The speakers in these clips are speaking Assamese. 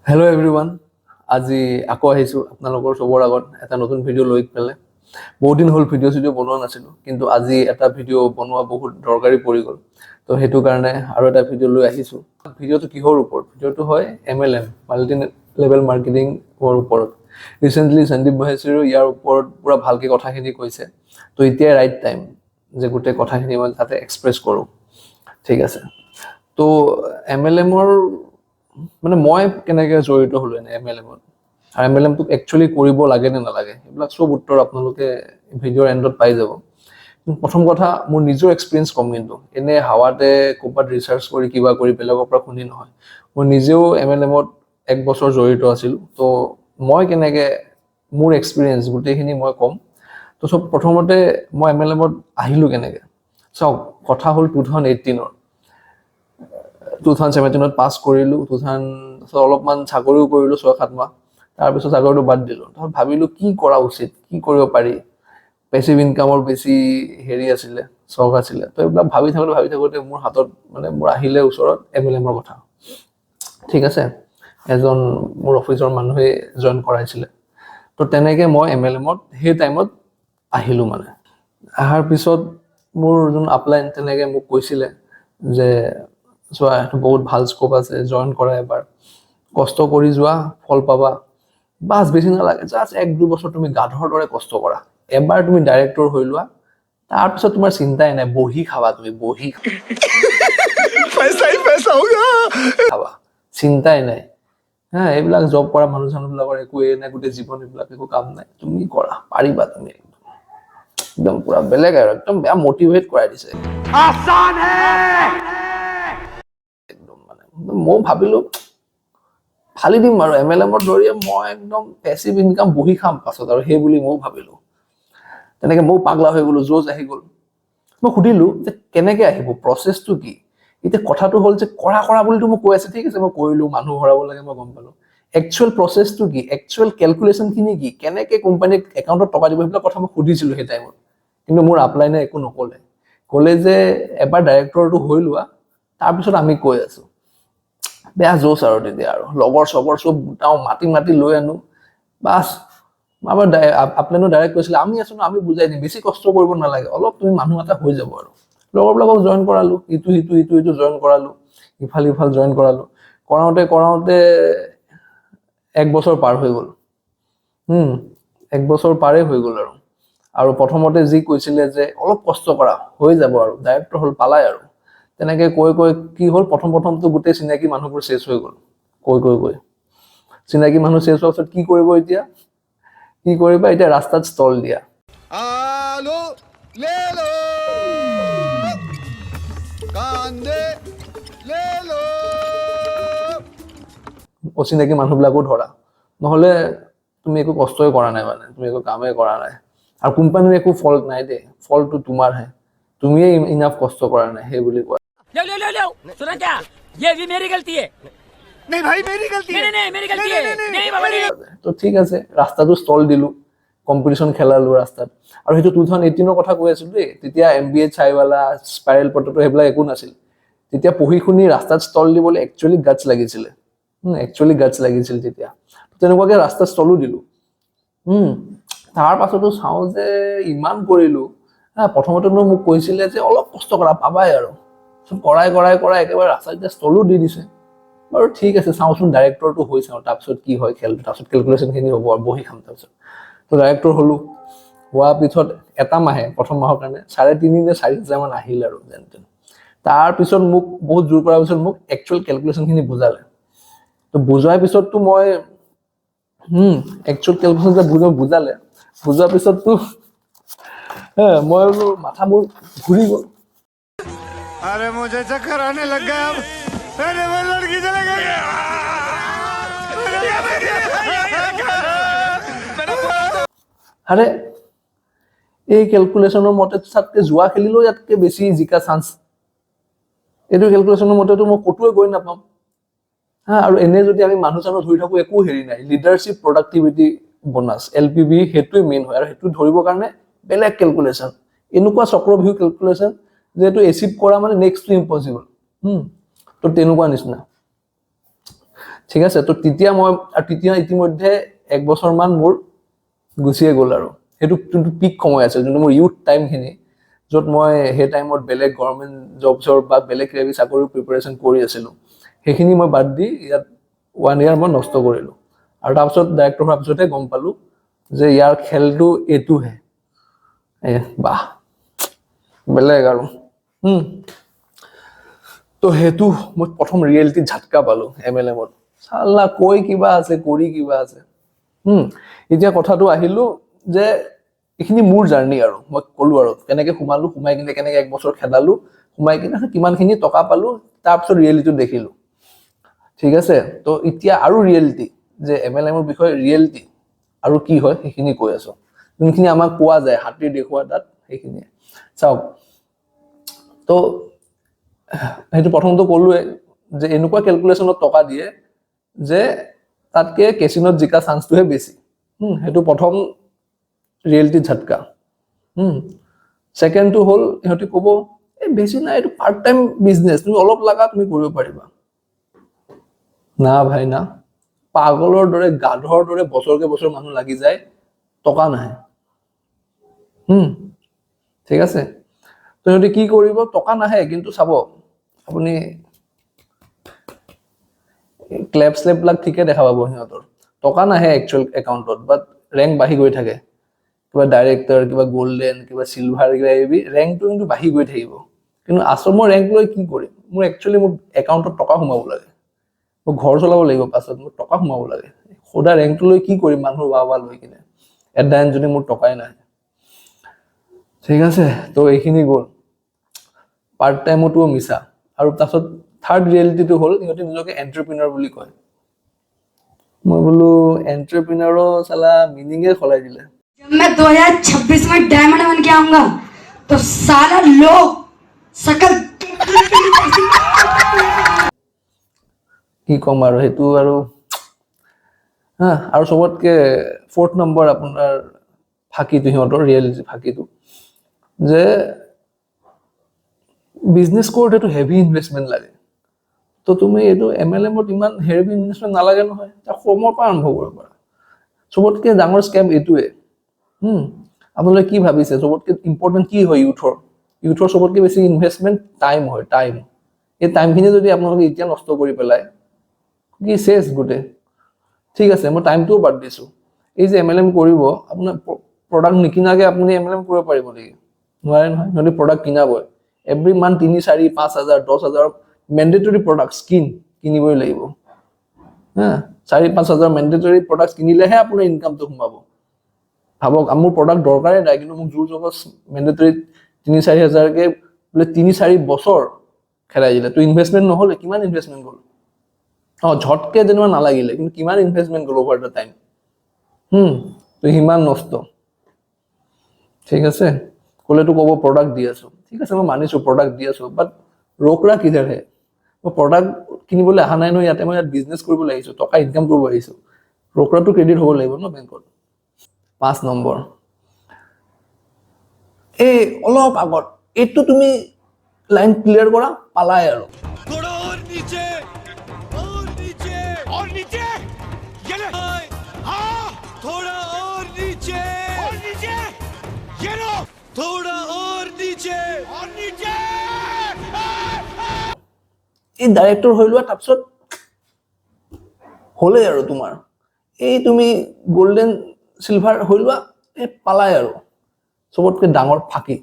হেল্ল' এভৰিৱান, আজি আকৌ আহিছোঁ আপোনালোকৰ চবৰ আগত এটা নতুন ভিডিঅ' লৈ পেলাই। বহুত দিন হ'ল ভিডিঅ' বনোৱা নাছিলোঁ, কিন্তু আজি এটা ভিডিঅ' বনোৱা বহুত দৰকাৰী পৰি গ'ল। তো সেইটো কাৰণে আৰু এটা ভিডিঅ' লৈ আহিছোঁ। ভিডিঅ'টো কিহৰ ওপৰত? ভিডিঅ'টো হয় MLM, মাল্টি লেভেল মাৰ্কেটিঙৰ ওপৰত। ৰিচেণ্টলি সন্দীপ মহেশ্বৰীও ইয়াৰ ওপৰত পূৰা ভালকৈ কথাখিনি কৈছে। তো এতিয়াই ৰাইট টাইম যে গোটেই কথাখিনি মই তাতে এক্সপ্ৰেছ কৰোঁ। ঠিক আছে, তো MLMৰ মানে মই কেনেকৈ জড়িত হ'লোঁ MLMত, আৰু MLMটোক একচুৱেলি কৰিব লাগে নে নালাগে, এইবিলাক চব উত্তৰ আপোনালোকে ভিডিঅ'ৰ এণ্ডত পাই যাব। প্ৰথম কথা, মোৰ নিজৰ এক্সপিৰিয়েঞ্চ কম, কিন্তু এনে হাৱাতে ক'ৰবাত ৰিচাৰ্চ কৰি কিবা কৰি বেলেগৰ পৰা শুনি নহয়। মই নিজেও MLMত 1 বছৰ জড়িত আছিলোঁ। তো মই কেনেকৈ মোৰ এক্সপিৰিয়েঞ্চ গোটেইখিনি মই ক'ম। তো চব প্ৰথমতে মই MLMত আহিলোঁ কেনেকৈ চাওক। কথা হ'ল 2017ত পাছ কৰিলোঁ। অলপমান চাকৰিও কৰিলোঁ 6-7 মাহ। তাৰপিছত চাকৰিটো বাদ দিলোঁ। তাৰপিছত ভাবিলোঁ কি কৰা উচিত, কি কৰিব পাৰি। পেচিভ ইনকামৰ বেছি আছিলে, চখ আছিলে। তো এইবিলাক ভাবি থাকোঁতে মোৰ হাতত মোৰ আহিলে ওচৰত MLMৰ কথা। ঠিক আছে, এজন মোৰ অফিচৰ মানুহে জইন কৰাইছিলে। তো তেনেকৈ মই MLMত সেই টাইমত আহিলোঁ। অহাৰ পিছত মোৰ যোন আপলাইন তেনেকৈ মোক কৈছিলে যে চোৱা, এইটো বহুত ভাল স্ক'প আছে, জইন কৰা এবাৰ, কষ্ট কৰি যোৱা, ফল পাবা। বাছ বেছি নালাগে, জাষ্ট 1-2 বছৰ তুমি গাধৰ দৰে কষ্ট কৰা। এবাৰ তুমি ডাইৰেক্টৰ হৈ লোৱা, তাৰপিছত তোমাৰ চিন্তাই নাই, বহি খাবা, তুমি বহি খাবা, চিন্তাই নাই। এইবিলাক জব কৰা মানুহবিলাকৰ একোৱেই নাই, গোটেই জীৱন এইবিলাক একো কাম নাই। তুমি কৰা, পাৰিবা তুমি। একদম পুৰা বেলেগ আৰু একদম বেয়া মটিভেট কৰাই দিছে। মই ভাবিলোঁ ফালি দিম আৰু MLMৰ জৰিয়ে মই একদম পেচিভ ইনকাম বহি খাম পাছত, আৰু সেই বুলি ময়ো ভাবিলোঁ। তেনেকৈ ময়ো পাগলা হৈ গ'লোঁ, জোচ আহি গ'ল। মই সুধিলোঁ যে কেনেকৈ আহিব, প্ৰচেছটো কি? এতিয়া কথাটো হ'ল যে কৰা বুলিতো মোক কৈ আছে, ঠিক আছে, মই কৰিলোঁ, মানুহ ভৰাব লাগে, মই গম পালোঁ। একচুৱেল প্ৰচেছটো কি, একচুৱেল কেলকুলেশ্যনখিনি কি, কেনেকৈ কোম্পানীক একাউণ্টত টকা দিব, সেইবিলাক কথা মই সুধিছিলোঁ সেই টাইমত। কিন্তু মোৰ আপলাইনে একো নক'লে। ক'লে যে এবাৰ ডাইৰেক্টৰটো হৈ লোৱা, তাৰপিছত আমি কৈ আছোঁ। বেয়া জোচ আৰু তেতিয়া, আৰু লগৰ চবৰ চব গোটাওঁ, মাতি লৈ আনো। বাছ আমাৰ আপলাইনো ডাইৰেক্ট কৈছিলে, আমি আছোঁ ন, আমি বুজাই দিম, বেছি কষ্ট কৰিব নালাগে, অলপ তুমি মানুহ এটা হৈ যাব। আৰু লগৰবিলাকক জইন কৰালোঁ, ইটো জইন কৰালোঁ, ইফাল জইন কৰালোঁ। কৰাওঁতে 1 বছৰ পাৰ হৈ গ'ল। 1 বছৰ পাৰেই হৈ গ'ল। আৰু প্ৰথমতে যি কৈছিলে যে অলপ কষ্ট কৰা, হৈ যাব, আৰু ডাইৰেক্টৰ হ'ল পালাই। আৰু তেনেকৈ কৈ কি হ'ল, প্ৰথমটো গোটেই চিনাকি মানুহবোৰ চেছ হৈ গ'ল। কৈ চিনাকি মানুহ চেছ হোৱাৰ পিছত কি কৰিব এতিয়া? কি কৰিবা এতিয়া? ৰাস্তাত ষ্টল দিয়া। অচিনাকি মানুহবিলাকো ধৰা, নহ'লে তুমি একো কষ্টই কৰা নাই, তুমি একো কামেই কৰা নাই। আৰু কোম্পানীৰ একো ফল্ট নাই দেই, ফল্টটো তোমাৰহে, তুমিয়ে ইনাফ কষ্ট কৰা নাই, সেই বুলি কয়। তো ঠিক আছে, ৰাস্তাটো ষ্টল দিলোঁ, কম্পিটিশ্যন খেলালোঁ ৰাস্তাত। আৰু সেইটো 2018ৰ কথা কৈ আছিলোঁ দেই। তেতিয়া MBA চাইৱালা, স্পাইৰেল পটেটো সেইবিলাক একো নাছিল। তেতিয়া পঢ়ি শুনি ৰাস্তাত ষ্টল দিবলৈ একচুৱেলি গাটছ লাগিছিলে। তেতিয়া তেনেকুৱাকে ৰাস্তাত ষ্টলো দিলোঁ। তাৰ পাছতো চাওঁ যে ইমান কৰিলোঁ। প্ৰথমতেনো মোক কৈছিলে যে অলপ কষ্ট কৰা, পাবাই। আৰু কৰাই একেবাৰে ৰাস্তাত এতিয়া ষ্টলো দি দিছে। বাৰু ঠিক আছে, চাওঁচোন, ডাইৰেক্টৰটো হৈ চাওঁ, তাৰপিছত কি হয় খেলটো, তাৰপিছত কেলকুলেশ্যনখিনি হ'ব, আৰু বহি খাম তাৰপিছত। তো ডাইৰেক্টৰ হ'লোঁ। হোৱাৰ পিছত এটা মাহে, প্ৰথম মাহৰ কাৰণে 3,500 নে 4,000 মান আহিল। আৰু যেন তেন তাৰপিছত মোক বহুত জোৰ কৰাৰ পিছত মোক একচুৱেল কেলকুলেশ্যনখিনি বুজালে। তো বুজোৱাৰ পিছততো মই একচুৱেল কেলকুলেশ্যন বুজালে, বুজোৱাৰ পিছততো মই মাথা মোৰ ঘূৰি গ'ল। अरे मुझे चक्कर आने लग गया अब। अरे वो लड़की चले गई। আরে এই কেলকুলেশ্যনৰ মতে চাতকে যোৱা খেলিলেও ইয়াতকে বেছি জিকা চান্স। এইটো কেলকুলেশ্যনৰ মতেতো মই ক'তোৱে গৈ নাপাম। আৰু এনে যদি আমি মানুহ চানুহ ধৰি থাকোঁ, একো হেৰি নাই। লিডাৰশ্বিপ, প্ৰডাক্টিভিটি, বোনাছ, LPV সেইটোৱে মেইন হয়। আৰু সেইটো ধৰিবৰ কাৰণে বেলেগ কেলকুলেশ্যন, এনেকুৱা চক্ৰভিউ কেলকুলেশ্যন যে এইটো এচিভ কৰা নেক্সট টু ইম্পচিবল। তো তেনেকুৱা নিচিনা। ঠিক আছে, তো তেতিয়া ইতিমধ্যে 1 বছৰমান মোৰ গুচিয়ে গ'ল আৰু সেইটো যোনটো পিক সময় আছে, যোনটো মোৰ ইউথ টাইমখিনি, য'ত মই সেই টাইমত বেলেগ গভৰ্ণমেণ্ট জবছৰ বা বেলেগ কিবা চাকৰিৰ প্ৰিপেৰেশ্যন কৰি আছিলোঁ, সেইখিনি মই বাদ দি ইয়াত 1 year মই নষ্ট কৰিলোঁ। আৰু তাৰপিছত ডাইৰেক্টৰ হোৱাৰ পিছতহে গম পালোঁ যে ইয়াৰ খেলটো এইটোহে। বাহ, বেলেগ আৰু তো সেইটো মই প্ৰথম ৰিয়েলিটিত ঝাটকা পালোঁ MLM-ত। চাল্লা কৈ কিবা আছে, কৰি কিবা আছে। এতিয়া কথাটো আহিলো যে এইখিনি মোৰ জাৰ্ণি আৰু মই ক'লো আৰু কেনেকে সোমালো, সোমাই কিনে কেনেকে 1 বছৰ খেদালো, সোমাই কিনে কিমানখিনি টকা পালো, তাৰপিছত ৰিয়েলিটিটো দেখিলো। ঠিক আছে, তো এতিয়া আৰু ৰিয়েলিটি যে MLM-ৰ বিষয়ে ৰিয়েলিটি আৰু কি হয় সেইখিনি কৈ আছো, যোনখিনি আমাক পোৱা যায় হাতীৰ দেখুওৱা তাত, সেইখিনিয়ে চাওক। তো সেইটো প্ৰথমটো ক'লোৱে যে এনেকুৱা কেলকুলেশ্যনত টকা দিয়ে যে তাতকে কেচিনত জিকা চান্সটোহে বেছি। সেইটো প্ৰথম ৰিয়েলিটি ঝাটকা। ছেকেণ্ডটো হ'ল সিহঁতে ক'ব এই বেছি নাই, এইটো পাৰ্ট টাইম বিজনেছ, তুমি অলপ লাগা তুমি কৰিব পাৰিবা। না ভাই না, পাগলৰ দৰে গাধৰ দৰে বছৰকে বছৰ মানুহ লাগি যায়, টকা নাহে। ঠিক আছে, তো সিহঁতে কি কৰিব, টকা নাহে কিন্তু চাব আপুনি ক্লেপ শ্লেপবিলাক ঠিকে দেখা পাব সিহঁতৰ, টকা নাহে একচুৱেল একাউণ্টত, বাট ৰেংক বাঢ়ি গৈ থাকে। কিবা ডাইৰেক্টৰ, কিবা গল্ডেন, কিবা চিলভাৰ, কিবা এইবি ৰেংকটো কিন্তু বাঢ়ি গৈ থাকিব। কিন্তু আচল মই ৰেংক লৈ কি কৰিম, মোৰ একচুৱেলি মোৰ একাউণ্টত টকা সোমাব লাগে, মই ঘৰ চলাব লাগিব, পাছত মোৰ টকা সোমাব লাগে। সদা ৰেংকটো লৈ কি কৰিম মানুহৰ ৱাহ লৈ কিনে, এট দ্য এণ্ড যদি মোৰ টকাই নাহে। ঠিক আছে, তো এইখিনি গ'ল। পাৰ্ট টাইমতো মিছা। আৰু তাৰপিছত থাৰ্ড ৰিয়েলিটিটো হ'ল সিহঁতে নিজকে এণ্টাৰপ্ৰিনাৰ বুলি কয়। মই বোলো এণ্টাৰপ্ৰিনাৰৰ চালা মিনিঙে সলাই দিলে। जब मैं 2026 में डायमंड बन के आऊंगा तो सारा लोग सकल কি ক'ম আৰু সেইটো আৰু আৰু চবতকে 4th নম্বৰ আপোনাৰ ফাঁকিটো, সিহঁতৰ ৰিয়েলিটি ফাঁকিটো যে বিজনেছ কৰোঁতে এইটো হেভি ইনভেষ্টমেণ্ট লাগে। তো তুমি এইটো MLM-ত ইমান হেভি ইনভেষ্টমেণ্ট নালাগে নহয়, তাৰ কমৰ পৰা আৰম্ভ কৰিব পাৰা। চবতকে ডাঙৰ স্কেম এইটোৱে। আপোনালোকে কি ভাবিছে চবতকে ইম্পৰ্টেণ্ট কি হয় ইউথৰ চবতকে বেছি ইনভেষ্টমেণ্ট টাইম হয়, টাইম। এই টাইমখিনি যদি আপোনালোকে এতিয়া নষ্ট কৰি পেলাই কি চেছ গোটেই। ঠিক আছে, মই টাইমটোও বাদ দিছোঁ। এই যে MLM কৰিব, আপোনাৰ প্ৰডাক্ট নিকিনাকৈ আপুনি MLM কৰিব পাৰিব নেকি? নোৱাৰে নহয়, সিহঁতে প্ৰডাক্ট কিনাবই। এভৰি মান্থ 3, 4, 5,000, 10,000 মেণ্ডেটৰী প্ৰডাক্ট কিনিবই লাগিব। 4-5 হাজাৰ মেণ্ডেটৰী প্ৰডাক্ট কিনিলেহে আপোনাৰ ইনকামটো সোমাব। ভাবক মোৰ প্ৰডাক্ট দৰকাৰেই নাই, কিন্তু মোক জোৰ জবজ মেণ্ডেটৰী 3-4 হাজাৰকে বোলে 3-4 বছৰ খেলাই দিলে, তো ইনভেষ্টমেণ্ট নহ'লে, কিমান ইনভেষ্টমেণ্ট গ'ল? ঝটকে যেনিবা নালাগিলে, কিন্তু কিমান ইনভেষ্টমেণ্ট গ'ল অভাৰ দ্য টাইম। তো সিমান নষ্ট। ঠিক আছে, ক'লেতো ক'ব প্ৰডাক্ট দি আছো, ঠিক আছে মই মানিছোঁ প্ৰডাক্ট দি আছো, বাট ৰোকৰা কিধাৰ হে? মই প্ৰডাক্ট কিনিবলৈ অহা নাই নহয়, ইয়াতে মই ইয়াত বিজনেছ কৰিবলৈ আহিছোঁ, টকা ইনকাম কৰিব আহিছোঁ। ৰোকৰাটো ক্ৰেডিট হ'ব লাগিব ন বেংকত। 5 নম্বৰ, এই অলপ আগত এইটো তুমি লাইন ক্লিয়াৰ কৰা, পালাই আৰু। थोड़ा और नीचे, और नीचे, और नीचे, ये ले, हाँ, थोड़ा और नीचे, ये लो, थोड़ा और नीचे, এই ডাইৰেক্টৰ হৈ লোৱা, তাৰপিছত হ'লেই আৰু তোমাৰ এই তুমি গল্ডেন চিলভাৰ হৈ লোৱা, এই পালাই আৰু। চবতকে ডাঙৰ ফাঁকি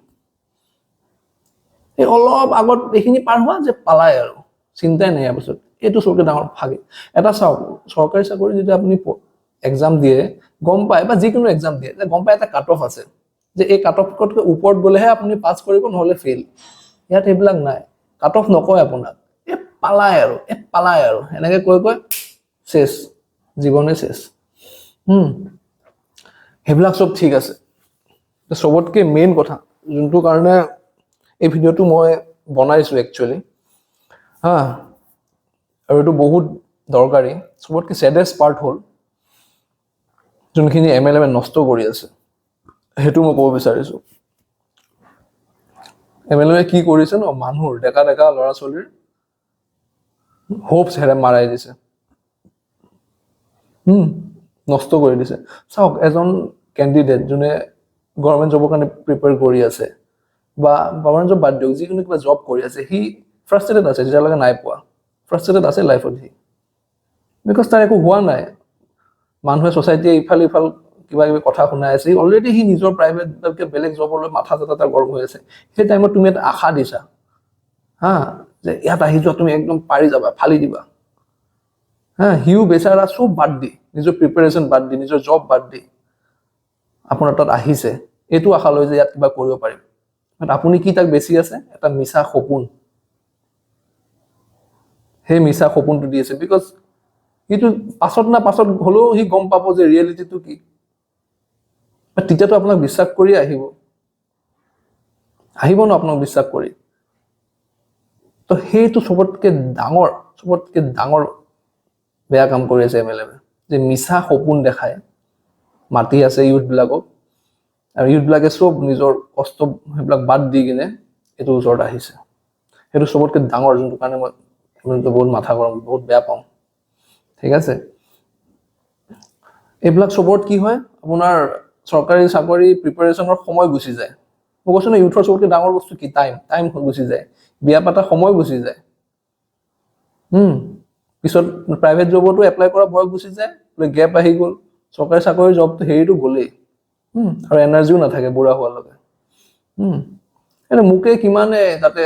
এই অলপ আগত এইখিনি পাৰ হোৱা যে পালাই আৰু, চিন্তাই নাই ইয়াৰ পিছত। এইটো চবতকে ডাঙৰ ফাঁকি। এটা চাওক, চৰকাৰী চাকৰি যেতিয়া আপুনি এক্সাম দিয়ে গম পায়, বা যিকোনো এক্সাম দিয়ে গম পায় এটা কাট অফ আছে, যে এই কাট অফতকৈ ওপৰত গ'লেহে আপুনি পাছ কৰিব, নহ'লে ফেইল। ইয়াত সেইবিলাক নাই, কাট অফ নকয় আপোনাক, এই পালাই আৰু এনেকে কৈ চেছ, জীৱনে চেছ। সেইবিলাক চব ঠিক আছে। চবতকে মেইন কথা, যোনটো কাৰণে এই ভিডিঅ'টো মই বনাইছোঁ একচুৱেলি, আৰু এইটো বহুত দৰকাৰী, চবতকে ছেডেষ্ট পাৰ্ট হ'ল যোনখিনি MLM নষ্ট কৰি আছে, সেইটো মই ক'ব বিচাৰিছোঁ। MLM কি কৰিছে ন, মানুহৰ ডেকা ল'ৰা ছোৱালীৰ হোপছ মাৰাই দিছে। নষ্ট কৰি দিছে চাওক এজন কেণ্ডিডেট যোনে গভৰ্ণমেণ্ট জবৰ কাৰণে প্ৰিপেয়াৰ কৰি আছে বা গভৰ্ণমেণ্ট জব বাদ দিয়ক যিকোনো কিবা জব কৰি আছে সি ফ্ৰাষ্ট্ৰেটেড আছে যেতিয়ালৈকে নাই পোৱা ফ্ৰাষ্ট্ৰেটেড আছে লাইফত সি বিকজ তাৰ একো হোৱা নাই মানুহে ছ'চাইটিয়ে ইফাল কিবা কিবি কথা শুনাই আছে অলৰেডি সি নিজৰ প্ৰাইভেট বেলেগ জবলৈ মাথা চাথা তাৰ গৰম হৈ আছে সেই টাইমত তুমি এটা আশা দিছা হা যে ইয়াত আহি যোৱা তুমি একদম পাৰি যাবা ফালি দিবা হা সিও বেচাৰা চব বাদ দি নিজৰ প্ৰিপাৰেশ্যন বাদ দি নিজৰ জব বাদ দি আপোনাৰ তাত আহিছে এইটো আশা লৈ যে ইয়াত কিবা কৰিব পাৰিম বাট আপুনি কি তাক বেছি আছে এটা মিছা সপোন সেই মিছা সপোনটো দি আছে বিকজ সিটো পাছত হ'লেও সি গম পাব যে ৰিয়েলিটিটো কি তেতিয়াতো আপোনাক বিশ্বাস কৰি আহিব ন আপোনাক বিশ্বাস কৰি তো সেইটো চবতকে ডাঙৰ বেয়া কাম কৰি আছে MLM যে মিছা সপোন দেখায় মাতি আছে ইউথবিলাকক আৰু ইউথবিলাকে চব নিজৰ কষ্ট সেইবিলাক বাদ দি কিনে এইটো ওচৰত আহিছে সেইটো চবতকে ডাঙৰ যোনটো কাৰণে মই বহুত মাথা গৰম বহুত বেয়া পাওঁ ঠিক আছে এইবিলাক চবত কি হয় আপোনাৰ চৰকাৰী চাকৰি প্ৰিপাৰেশ্যনৰ সময় গুচি যায় মই কৈছো না ইউথৰ চবতকে ডাঙৰ বস্তু কি টাইম গুচি যায় বিয়া পাতা সময় গুচি যায় পিছত প্ৰাইভেট জবতো এপ্লাই কৰা বয়স গুচি যায় গেপ আহি গ'ল চৰকাৰী চাকৰি জবটো হেৰিটো গ'লেই আৰু এনাৰ্জিও নাথাকে বুঢ়া হোৱালৈকে এনে মোকে কিমানে তাতে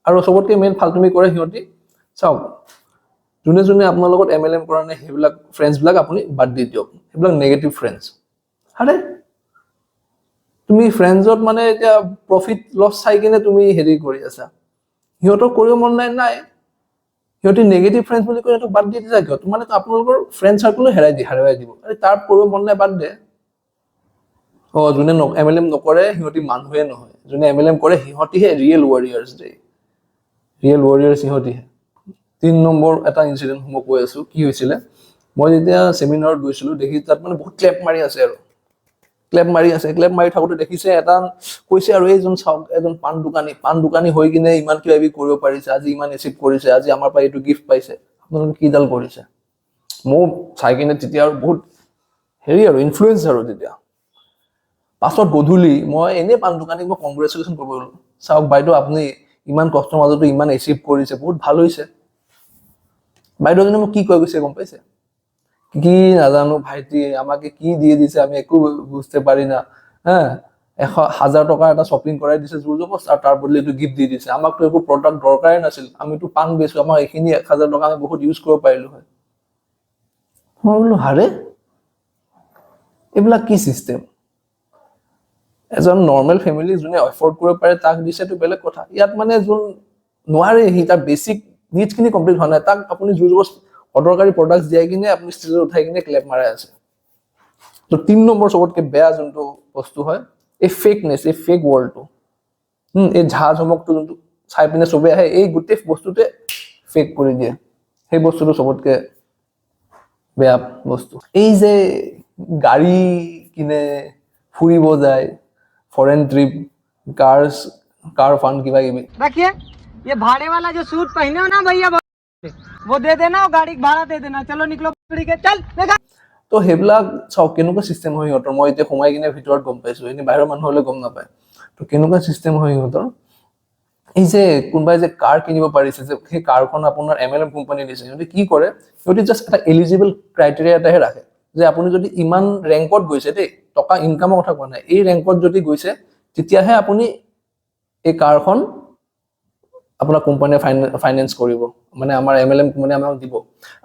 আৰু চবতকে মেইন ফাল্টুমি কৰে সিহঁতি চাওক যোনে আপোনাৰ লগত MLM কৰা নাই সেইবিলাক ফ্ৰেণ্ডছবিলাক আপুনি বাদ দি দিয়ক সেইবিলাক নেগেটিভ ফ্ৰেণ্ডছ আৰে তুমি ফ্ৰেণ্ডছত মানে এতিয়া প্ৰফিট লছ চাই কিনে তুমি হেৰি কৰি আছা সিহঁতক কৰিব মন নাই সিহঁতি নেগেটিভ ফ্ৰেণ্ডছ বুলি কৈ সিহঁতক বাদ দি দিছা কিয় মানে আপোনালোকৰ ফ্ৰেণ্ড চাৰ্কলো হেৰাই দিব আৰে তাৰ কৰিব মন নাই বাদ দে যোনে MLM নকৰে সিহঁতি মানুহে নহয় যোনে MLM কৰে সিহঁতিহে ৰিয়েল ৱাৰিয়াৰ্ছ সিহঁতিহে 3 নম্বৰ এটা ইনচিডেণ্ট মই কৈ আছো কি হৈছিলে মই যেতিয়া চেমিনাৰত গৈছিলো দেখি তাত মানে বহুত ক্লেপ মাৰি থাকোঁতে দেখিছে এটা কৈছে আৰু এইজন চাওক এজন পাণ দোকানী হৈ কিনে ইমান কিবা কিবি কৰিব পাৰিছে আজি ইমান এচিভ কৰিছে আজি আমাৰ পৰা এইটো গিফ্ট পাইছে আপোনালোকে কিডাল কৰিছে মই চাই কিনে তেতিয়া আৰু বহুত হেৰি আৰু ইনফ্লুৱেঞ্চ আৰু তেতিয়া পাছত গধূলি মই এনেই পাণ দোকানীক মই কংগ্ৰেচুলেশ্যন কৰিব গ'লো চাওক বাইদেউ আপুনি ইমান কষ্টৰ মাজতো ইমান এচিভ কৰিছে বহুত ভাল হৈছে বাইদেউজনে মোক কি কৈ গৈছে গম পাইছে কি নাজানো ভাইটি আমাকে কি দিয়ে দিছে আমি একো বুঝতে পারি না হ্যাঁ 1000 টকা এটা শ্বপিং কৰাই দিছে জোৰ জবস্তি আৰু তাৰ বদলি এইটো গিফ্ট দি দিছে আমাকতো একো প্ৰডাক্ট দৰকাৰেই নাছিল আমিতো পাণ বেচো আমাৰ এইখিনি 1000 টকা আমি বহুত ইউজ কৰিব পাৰিলো হয় মই বোলো হাৰে এইবিলাক কি চিষ্টেম এজন নৰ্মেল ফেমিলি যোনে এফৰ্ড কৰিব পাৰে তাক দিছেতো বেলেগ কথা ইয়াত মানে যোন নোৱাৰে সি তাৰ বেছিক নিডছখিনি কমপ্লিট হোৱা নাই তাক আপুনি জোৰ জবস্তি অদৰকাৰী প্ৰডাক্টছ দিয়াই কিনে আপুনি ষ্টেজত উঠাই কিনে ক্লেপ মাৰাই আছে তো 3 নম্বৰ চবতকে বেয়া যোনটো বস্তু হয় এই ফেকনেছ এই ফেক ৱৰ্ল্ডটো এই ঝাঁঝমকটো যোনটো চাই পিনে চবে আহে এই গোটেই বস্তুতে ফেক কৰি দিয়ে সেই বস্তুটো চবতকে বেয়া বস্তু এই যে গাড়ী কিনে ফুৰিব যায় फॉरेन ट्रिप कार फंड की भाई रखिए ये भाड़े वाला जो सूट पहने हो ना भैया वो दे देना और गाड़ी का भाड़ा दे देना चलो निकलो पकड़ी के चल देखा তো সেইবিলাক চাওক কেনেকুৱা চিষ্টেম হয় সিহঁতৰ মই এতিয়া সোমাই কিনে ভিতৰত গম পাইছো এনে বাহিৰৰ মানুহ হলে গম নাপায় তো কেনেকুৱা চিষ্টেম হয় সিহঁতৰ এই যে কোনোবাই যে কাৰ কিনিব পাৰিছে যে সেই কাৰখন আপোনাৰ MLM কোম্পানী দিছে সিহঁতে কি কৰে সিহঁতে জাষ্ট এটা এলিজিবল ক্ৰাইটেৰিয়া এটাহে ৰাখে যে আপুনি যদি ইমান ৰেংকত গৈছে দেই টকা ইনকামৰ কথা কোৱা নাই এই ৰেংকত যদি গৈছে তেতিয়াহে আপুনি এই কাৰখন আপোনাৰ কোম্পানীয়ে ফাইনেন্স কৰিব মানে আমাৰ MLM কোম্পানী আমাক দিব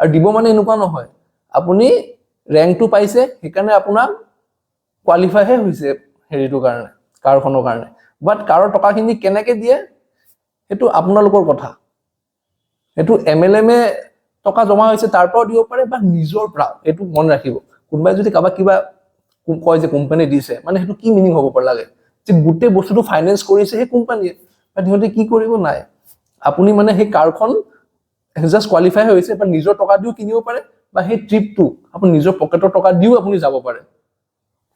আৰু দিব মানে এনেকুৱা নহয় আপুনি ৰেংকটো পাইছে সেইকাৰণে আপোনাৰ কোৱালিফাইহে হৈছে হেৰিটোৰ কাৰণে কাৰখনৰ কাৰণে বাট কাৰৰ টকাখিনি কেনেকে দিয়ে সেইটো আপোনালোকৰ কথা সেইটো MLM এ টকা জমা হৈছে তাৰ পৰাও দিব পাৰে বা নিজৰ পৰা এইটো মন ৰাখিব কোনোবাই যদি কাবাক কিবা কয় যে কোম্পানী দিছে মানে সেইটো কি মিনিং হ'ব পাৰে লাগে যে গোটেই বস্তুটো ফাইনেন্স কৰিছে সেই কোম্পানীয়ে বাট সিহঁতে কি কৰিব নাই আপুনি মানে সেই কাৰখন জাষ্ট কোৱালিফাই হৈছে বা নিজৰ টকা দিও কিনিব পাৰে বা সেই ট্ৰিপটো আপুনি নিজৰ পকেটৰ টকা দিও আপুনি যাব পাৰে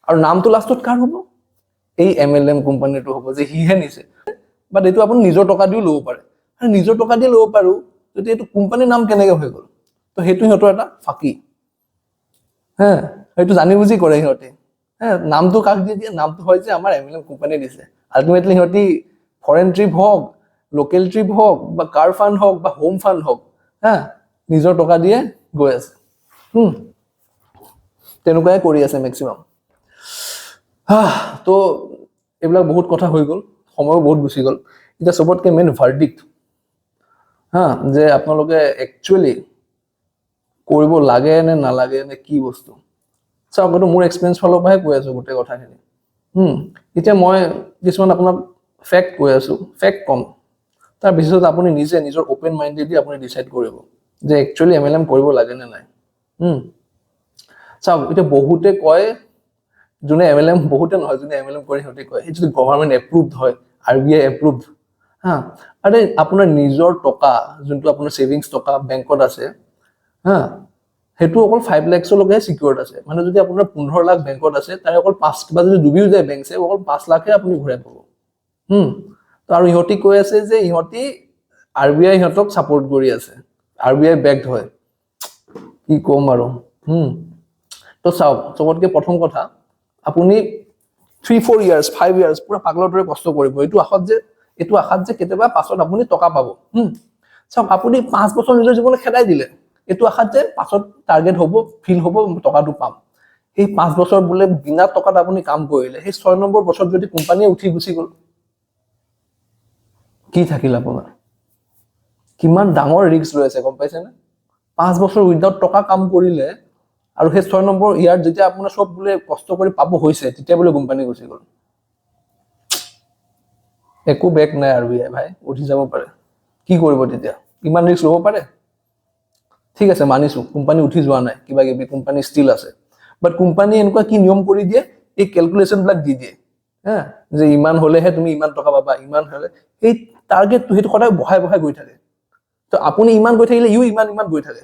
আৰু নামটো লাষ্টত কাৰ হ'ব এই MLM কোম্পানীটো হ'ব যে হিহে নিছে বাট এইটো আপুনি নিজৰ টকা দিও ল'ব পাৰে আৰু নিজৰ টকা দি ল'ব পাৰো যদি এইটো কোম্পানীৰ নাম কেনেকৈ হৈ গ'ল তো সেইটো সিহঁতৰ এটা ফাঁকি হা সেইটো জানি বুজি কৰে সিহঁতে হা নামটো কাক দি দিয়ে নামটো হয় যে আমাৰ এমএলএম কোম্পানী দিছে আলটিমেটলি সিহঁতি ফৰেন ট্ৰিপ হওক লোকেল ট্ৰিপ হওক বা কাৰ ফাণ্ড হওক বা হোম ফাণ্ড হওক হা নিজৰ টকা দিয়ে গৈ আছে তেনেকুৱাই কৰি আছে মেক্সিমাম তো এইবিলাক বহুত কথা হৈ গ'ল সময়ো বহুত গুচি গ'ল এতিয়া চবতকে মেইন ভাৰ্ডিক্ট হা যে আপোনালোকে একচুৱেলি কৰিব লাগে নে নালাগে নে কি বস্তু চাওক এইটো মোৰ এক্সপিৰিয়েঞ্চ ফালৰ পৰাহে কৈ আছো গোটেই কথাখিনি এতিয়া মই কিছুমান আপোনাক ফেক্ট কৈ আছো ফেক্ট কম তাৰ পিছত আপুনি নিজে নিজৰ অপেন মাইণ্ডেদি আপুনি ডিচাইড কৰিব যে একচুৱেলি এমএলএম কৰিব লাগে নে নাই চাওক এতিয়া বহুতে কয় যোনে এমএলএম বহুতে নহয় যোনে এমএলএম কৰে সিহঁতে কয় এই যদি গভৰ্ণমেণ্ট এপ্ৰুভড হয় আৰবিআই এপ্ৰুভড হা আৰে আপোনাৰ নিজৰ টকা যোনটো আপোনাৰ ছেভিংছ টকা বেংকত আছে হা সেইটো অকল 5 লাখলৈকে সিকিউৰড আছে মানে যদি আপোনাৰ 15 লাখ বেংকত আছে তাৰে অকল 5 কিবা যদি ডুবিও যায় বেংক সে অকল 5 লাখে আপুনি ঘূৰাই পাব তো আৰু ইহঁতি কৈ আছে যে ইহঁতি আৰবিআই ইহঁতক সাপোৰ্ট কৰি আছে আৰবিআই বেকড হয় কি কম আৰু তো চাওক চবতকে প্ৰথম কথা আপুনি 3-4 ইয়াৰ্স 5 ইয়াৰ্স পুৰা পাগলৰ দৰে কষ্ট কৰিব এইটো আশাত যে কেতিয়াবা পাছত আপুনি টকা পাব চাওক আপুনি 5 বছৰ নিজৰ জীৱন খেদাই দিলে এইটো আশাত যে পাছত টাৰ্গেট হ'ব ফিল হ'ব টকাটো পাম এই 5 বছৰ বোলে বিনা টকাত আপুনি কাম কৰিলে সেই 6 নম্বৰ বছৰত যদি কোম্পানীয়ে উঠি গুচি গ'ল কি থাকিল আপোনাৰ কিমান ডাঙৰ ৰিস্ক লৈ আছে গম পাইছেনে 5 বছৰ উইদাউট টকা কাম কৰিলে আৰু সেই 6 নম্বৰ ইয়াৰ যেতিয়া আপোনাৰ সব বোলে কষ্ট কৰি পাব হৈছে তেতিয়া বোলে কোম্পানী গুচি গ'ল একো বেক নাই আৰবিআই ভাই উঠি যাব পাৰে কি কৰিব তেতিয়া ইমান ৰিস্ক ল'ব পাৰে ঠিক আছে মানিছো কোম্পানী উঠি যোৱা নাই কিবা কিবি কোম্পানী ষ্টিল আছে বাট কোম্পানী এনেকুৱা কি নিয়ম কৰি দিয়ে এই ক্যালকুলেশন বিলাক দি দিয়ে হা যে ইমান হলেহে তুমি ইমান টকা পাবা ইমান হলে এই টাৰ্গেটটো হেতু সদায় বহাই বহাই গৈ থাকে তো আপুনি ইমান গৈ থাকিলে ইউ ইমান গৈ থাকে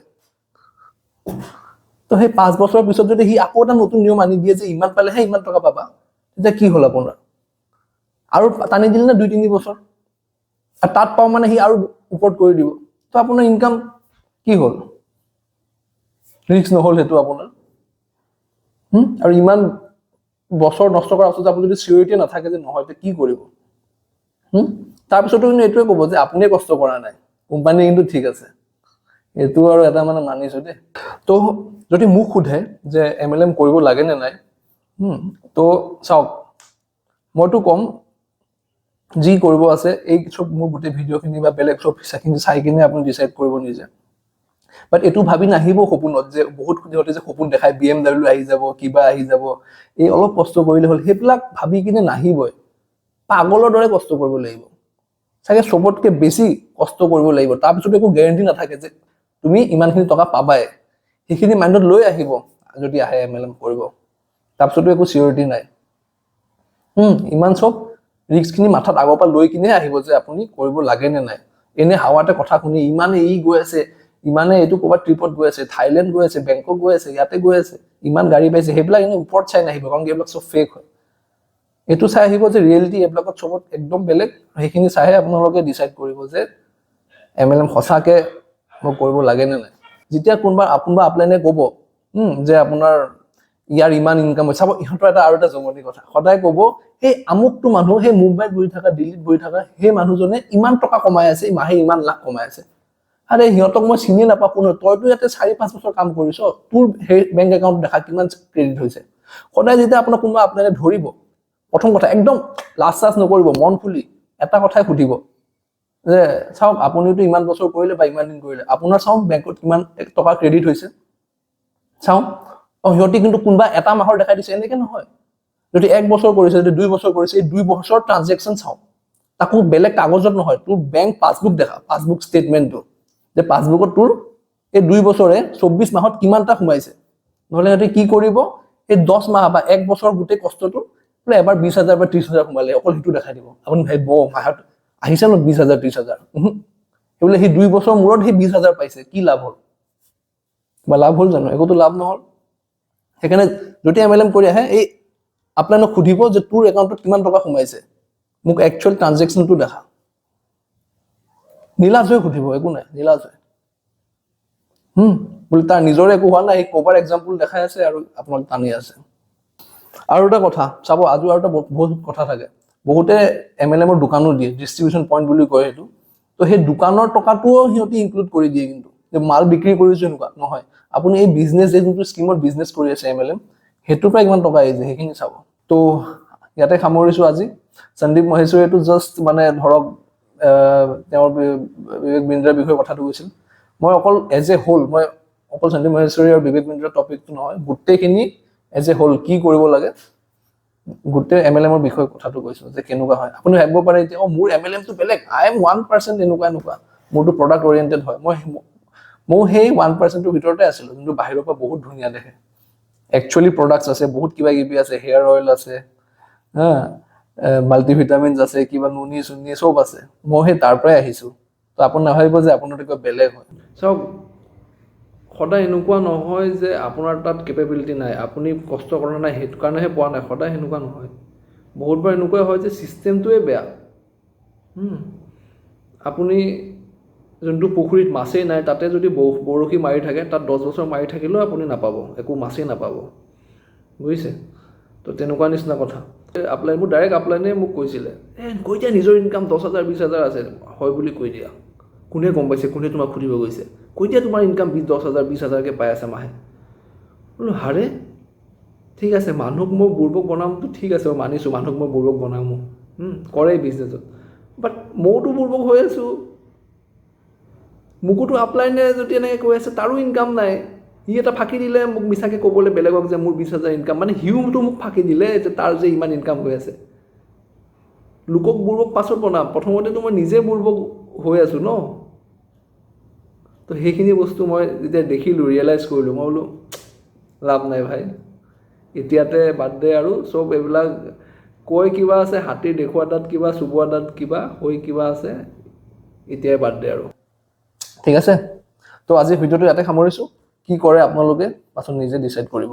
তো সেই 5 বছৰৰ পিছত যদি হি আকৌ এটা নতুন নিয়ম আনি দিয়ে যে ইমান পালেহে ইমান টকা পাবা তেতিয়া কি হল আপোনাৰ আৰু টানি দিলে না 2-3 বছৰ আৰু তাত পাও মানে হি আৰু ওপৰত কৰি দিব তো আপোনাৰ ইনকাম কি হল ৰিস্ক নহল হেতু আপোনাৰ আৰু ইমান বছৰ নষ্ট কৰাৰ পিছত আপুনি যদি সিউৰিটি নাথাকে যে নহয় তে কি কৰিব তাৰ পিছতো কিন্তু এটোৱে ক'ব যে আপুনি কষ্ট কৰা নাই কোম্পানী কিন্তু ঠিক আছে এটো আৰু এটা মানে মানিছো দে তো যদি মুখ খুধে যে এমএলএম কৰিব লাগে নে নাই তো চাওক মইতো কম যি কৰিব আছে এই সব মোৰ গোটেই ভিডিঅ'খিনি বা বেলেগ সব চাইখিনি চাই কিনে আপুনি ডিসাইড কৰিব নিজে বাট এটো ভাবি নাহিব সপোনত যে বহুত খুদিহতে যে সপোন দেখাই BMW আহি যাব কিবা আহি যাব এই অলপ কষ্ট কৰিলে হল হেবিলাক ভাবি কিনে নাহিবই পাগলৰ দৰে কষ্ট কৰিব লাগিব চাগে সবতকে বেছি কষ্ট কৰিব লাগিব তাৰ পিছত একো গ্যাৰান্টি নাথাকে যে তুমি ইমানখিনি টকা পাবাই সেইখিনি মাইন্ডত লৈ আহিব যদি আহে এমএলএম কৰিব তাৰ পিছতো একো সিউৰিটি নাই ইমান সব ৰিস্কখিনি মাথাত আগৰ পৰা লৈ কিনে আহিব যে আপুনি কৰিব লাগে নে নাই এনে হাৱাতে কথা শুনি ইমানে গৈ আছে ইমানে এটো ক'ৰবাত ট্ৰিপত গৈ আছে থাইলেণ্ড গৈ আছে বেংকক গৈ আছে ইয়াতে গৈ আছে ইমান গাড়ী পাইছে হেবিলাক এনে ওপৰত চাই নাহিব কাৰণ এইবিলাক সব ফেক হয় এটো চাই আহিব যে ৰিয়েলিটি এইবিলাকত সবত একদম বেলেগ সেইখিনি চাইহে আপোনালোকে ডিসাইড কৰিব যে এমএলএম সঁচাকে মই কৰিব লাগে নে নাই যেতিয়া কোনবা আপলাইনে ক'ব যে আপোনাৰ ইয়াৰ ইমান ইনকাম হয় চাব ইহঁতৰ এটা আৰু এটা জমনি কথা সদায় ক'ব এই আমুকটো মানুহ সেই মুম্বাইত বহি থকা দিল্লীত বহি থকা সেই মানুহজনে ইমান টকা কমাই আছে মাহে ইমান লাখ কমাই আছে আৰে হিহঁতক মই চিনি নাপাওঁ কোনো তইতো ইয়াতে 4-5 বছৰ কাম কৰিছ তোৰ বেংক একাউণ্ট দেখা কিমান ক্ৰেডিট হৈছে সদায় যেতিয়া আপোনাৰ কোনোবা আপোনালে ধৰিব প্ৰথম কথা একদম লাজ নকৰিব মন খুলি এটা কথাই সুধিব যে চাওক আপুনিতো ইমান বছৰ কৰিলে বা ইমান দিন কৰিলে আপোনাৰ চাওক বেংকত কিমান টকা ক্ৰেডিট হৈছে চাওক হিহঁতি কিন্তু কোনোবা এটা মাহৰ দেখাই দিছে এনেকে নহয় যদি 1 বছৰ কৰিছে যদি 2 বছৰ কৰিছে এই 2 বছৰ ট্ৰানজেকচন চাওক তাকো বেলেগ কাগজত নহয় তোৰ বেংক পাছবুক দেখা পাছবুক ষ্টেটমেন্টটো যে পাছবুকত তোৰ এই 2 বছৰে 24 মাহত কিমানটা সোমাইছে নহলে হেতি কি কৰিব এই 10 মাহ বা 1 বছৰ গোটেই কষ্টটো বোলে এবাৰ 20000 বা 30000 সোমালে অকল হিটো দেখাই দিব আপুনি ভাবিব মাহত আহিছে ন 20000 30000 হেবলে হি 2 বছৰ মূৰত হি 20000 পাইছে কি লাভ হল বা লাভ হল জানো একোতো লাভ নহল সেইকাৰণে যদি এমএলএম কৰি আহে এই আপোনাক খুধিব যে তোৰ একাউণ্টত কিমান টকা সোমাইছে মোক একচুয়াল ট্ৰানজেকচনটো দেখা নীলাজ হৈ খুধিব একো নাই নীলাজ হৈ বোলে তাৰ নিজৰে একো হোৱা নাই, ক'ৰবাৰ এক্সাম্পল দেখাই আছে আৰু আপোনাক টানি আছে। আৰু এটা কথা চাব, আৰু এটা বহুত কথা থাকে, বহুতে MLM-ৰ দোকানো দিয়ে, ডিষ্ট্ৰিবিউশ্যন পইণ্ট বুলি কয় সেইটো। তো সেই দোকানৰ টকাটোও সিহঁতি ইনক্লুড কৰি দিয়ে, কিন্তু যে মাল বিক্ৰী কৰিছো এনেকুৱা নহয়। আপুনি এই বিজনেছ, যে যোনটো স্কিমত বিজনেছ কৰি আছে MLM, সেইটোৰ পৰা কিমান টকা আহিছে সেইখিনি চাব। তো ইয়াতে সামৰিছো আজি। সন্দীপ মহেশ্বৰীয়েতো জাষ্ট মানে ধৰক তেওঁৰ বিবেক বিন্দ্ৰাৰ বিষয়ে কথাটো কৈছিল। মই অকল এজ এ হোল, মই অকল সন্দীপ মহেশ্বৰী আৰু বিবেক বিন্দ্ৰাৰ টপিকটো নহয়, গোটেইখিনি এজ এ হোল কি কৰিব লাগে, গোটেই MLM-ৰ বিষয়ে কথাটো কৈছো যে কেনেকুৱা হয়। আপুনি ভাবিব পাৰে এতিয়া মোৰ MLM-টো বেলেগ, I am 1% এনেকুৱা, মোৰতো প্ৰডাক্ট অৰিয়েণ্টেড হয়। মই সেই 1%ৰ ভিতৰতে আছিলো, যোনটো বাহিৰৰ পৰা বহুত ধুনীয়া দেখে। একচুৱেলি প্ৰডাক্টছ আছে, বহুত কিবা কিবি আছে, হেয়াৰ অইল আছে, মাল্টিভিটামিনছ আছে, কিবা নুনি চুনি চব আছে। মই সেই তাৰ পৰাই আহিছো। তো আপুনি নাভাবিব যে আপোনাৰ কিবা বেলেগ হয়। চাওক, সদায় এনেকুৱা নহয় যে আপোনাৰ তাত কেপেবিলিটি নাই, আপুনি কষ্ট কৰা নাই সেইটো কাৰণেহে পোৱা নাই, সদায় সেনেকুৱা নহয়। বহুতবাৰ এনেকুৱা হয় যে ছিষ্টেমটোৱে বেয়া। আপুনি যোনটো পুখুৰীত মাছেই নাই, তাতে যদি বৰশী মাৰি থাকে, তাত 10 বছৰ মাৰি থাকিলেও আপুনি নাপাব, একো মাছেই নাপাব, বুজিছে? তো তেনেকুৱা নিচিনা কথা। আপলাইন, মোৰ ডাইৰেক্ট আপলাইনে মোক কৈছিলে, কৈ দিয়া নিজৰ ইনকাম 10,000 20,000 আছে, হয় বুলি কৈ দিয়া। কোনে গম পাইছে, কোনে তোমাক সুধিব গৈছে, কৈ দিয়া তোমাৰ ইনকাম 10,000 20,000কৈ পাই আছে মাহে। বোলো হাৰে, ঠিক আছে, মানুহক মই বুৰ্বক বনামতো ঠিক আছে, মই মানিছোঁ মানুহক মই বুৰ্বক বনামো, কৰে বিজনেছত। বাট মইতো বুৰ্বক হৈ আছোঁ। মোকোতো আপলাইনে যদি এনেকৈ কৈ আছে, তাৰো ইনকাম নাই। সি এটা ফাঁকি দিলে মোক মিছাকৈ ক'বলৈ বেলেগক যে মোৰ 20,000 ইনকাম, মানে সিওতো মোক ফাঁকি দিলে যে তাৰ যে ইমান ইনকাম হৈ আছে। লোকক বুৰ্বক পাছত বনাম, প্ৰথমতেতো মই নিজে বুৰ্বক হৈ আছোঁ ন। তো সেইখিনি বস্তু মই যেতিয়া দেখিলোঁ, ৰিয়েলাইজ কৰিলোঁ, মই বোলো লাভ নাই ভাই, এতিয়াতে বাদ দে আৰু চব এইবিলাক। কৈ কিবা আছে, হাতীৰ দেখুওৱা দাঁত কিবা, চুবোৱা দাঁত কিবা, হৈ কিবা আছে, এতিয়াই বাদ দে আৰু। ঠিক আছে, তো আজি ভিডিঅ'টো ইয়াতে সামৰিছোঁ। কি কৰে আপোনালোকে পাছত নিজে ডিচাইড কৰিব।